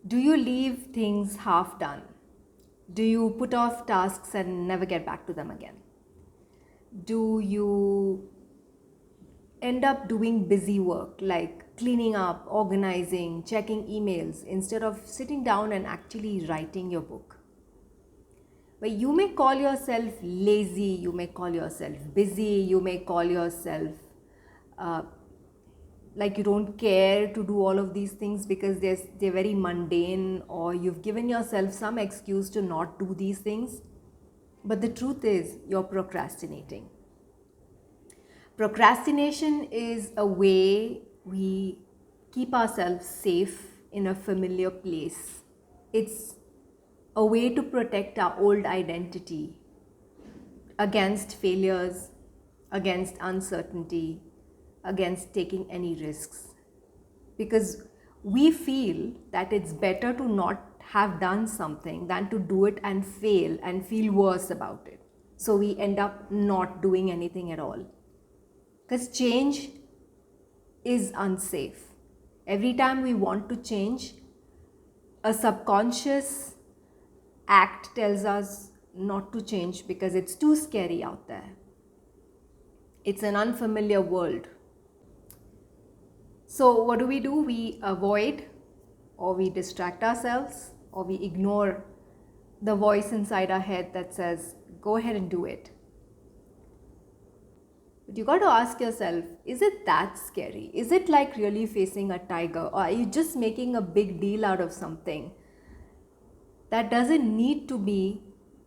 Do you leave things half done? Do you put off tasks and never get back to them again? Do you end up doing busy work like cleaning up, organizing, checking emails instead of sitting down and actually writing your book? But you may call yourself lazy, you may call yourself busy, you may call yourself uh, like you don't care to do all of these things because they're very mundane, or you've given yourself some excuse to not do these things. But the truth is, you're procrastinating. Procrastination is a way we keep ourselves safe in a familiar place. It's a way to protect our old identity against failures, against uncertainty, against taking any risks. Because we feel that it's better to not have done something than to do it and fail and feel worse about it. So we end up not doing anything at all. Because change is unsafe. Every time we want to change, a subconscious act tells us not to change because it's too scary out there. It's an unfamiliar world. So what do? We avoid, or we distract ourselves, or we ignore the voice inside our head that says, go ahead and do it. But you got to ask yourself, is it that scary? Is it like really facing a tiger? Or are you just making a big deal out of something that doesn't need to be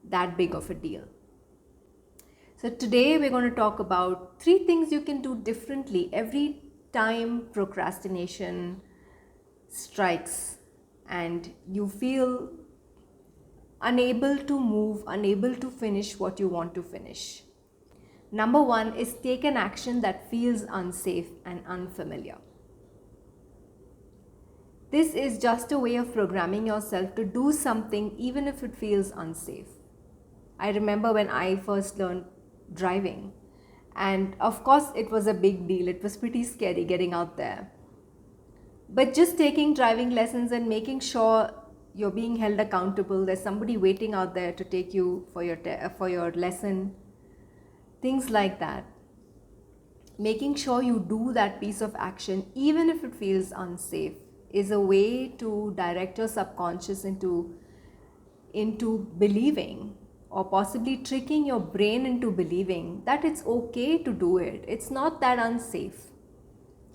that big of a deal? So today we're going to talk about 3 things you can do differently every time procrastination strikes and you feel unable to move, unable to finish what you want to finish. Number 1 is take an action that feels unsafe and unfamiliar. This is just a way of programming yourself to do something even if it feels unsafe. I remember when I first learned driving, and of course it was a big deal. It was pretty scary getting out there. But just taking driving lessons and making sure you're being held accountable, there's somebody waiting out there to take you for your lesson, things like that. Making sure you do that piece of action even if it feels unsafe is a way to direct your subconscious into believing, or possibly tricking your brain into believing that it's okay to do it. It's not that unsafe.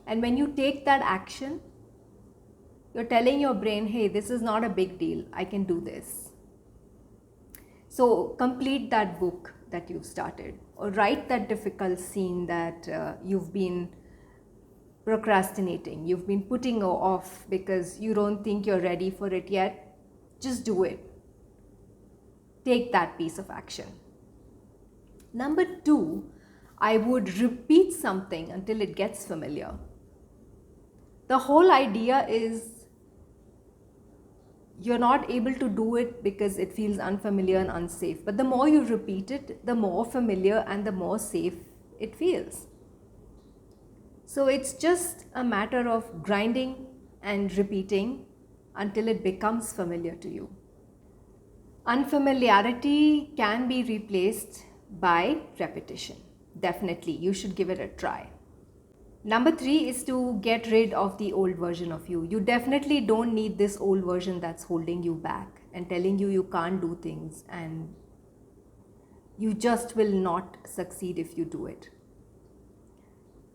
And when you take that action, you're telling your brain, hey, this is not a big deal. I can do this. So complete that book that you've started, or write that difficult scene that you've been procrastinating. You've been putting off because you don't think you're ready for it yet. Just do it. Take that piece of action. Number 2, I would repeat something until it gets familiar. The whole idea is you're not able to do it because it feels unfamiliar and unsafe. But the more you repeat it, the more familiar and the more safe it feels. So it's just a matter of grinding and repeating until it becomes familiar to you. Unfamiliarity can be replaced by repetition. Definitely, you should give it a try. Number 3 is to get rid of the old version of you. You definitely don't need this old version that's holding you back and telling you can't do things, and you just will not succeed if you do it.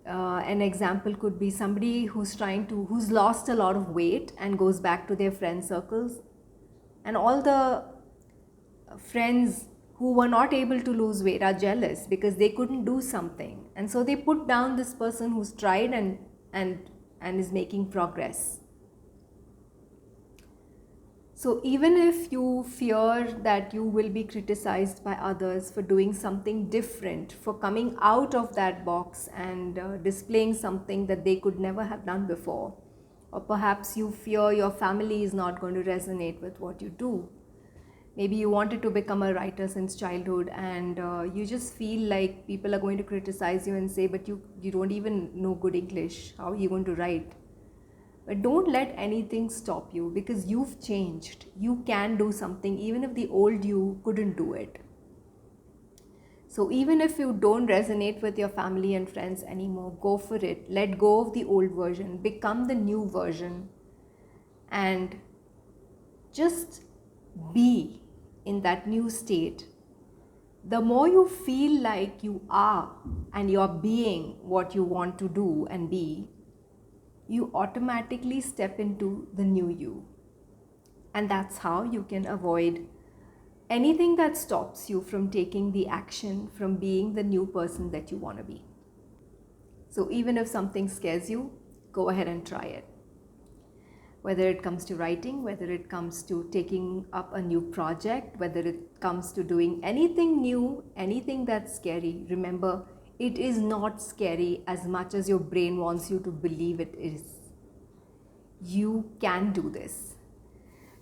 An example could be somebody who's lost a lot of weight and goes back to their friend circles, and all the friends who were not able to lose weight are jealous because they couldn't do something, and so they put down this person who's tried and is making progress. So even if you fear that you will be criticized by others for doing something different, for coming out of that box and displaying something that they could never have done before, or perhaps you fear your family is not going to resonate with what you do. Maybe you wanted to become a writer since childhood, and you just feel like people are going to criticize you and say, but you don't even know good English. How are you going to write? But don't let anything stop you, because you've changed. You can do something even if the old you couldn't do it. So even if you don't resonate with your family and friends anymore, go for it. Let go of the old version, become the new version, and just be in that new state. The more you feel like you are and you're being what you want to do and be, you automatically step into the new you. And that's how you can avoid anything that stops you from taking the action, from being the new person that you want to be. So even if something scares you, go ahead and try it. Whether it comes to writing, whether it comes to taking up a new project, whether it comes to doing anything new, anything that's scary, remember, it is not scary as much as your brain wants you to believe it is. You can do this.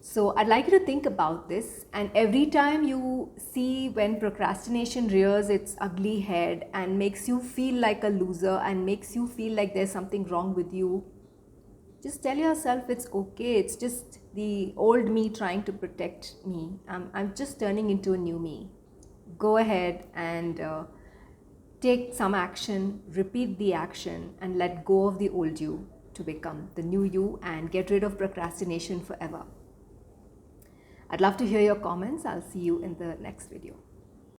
So I'd like you to think about this, and every time you see when procrastination rears its ugly head and makes you feel like a loser and makes you feel like there's something wrong with you, just tell yourself it's okay. It's just the old me trying to protect me. I'm just turning into a new me. Go ahead and take some action, repeat the action, and let go of the old you to become the new you and get rid of procrastination forever. I'd love to hear your comments. I'll see you in the next video.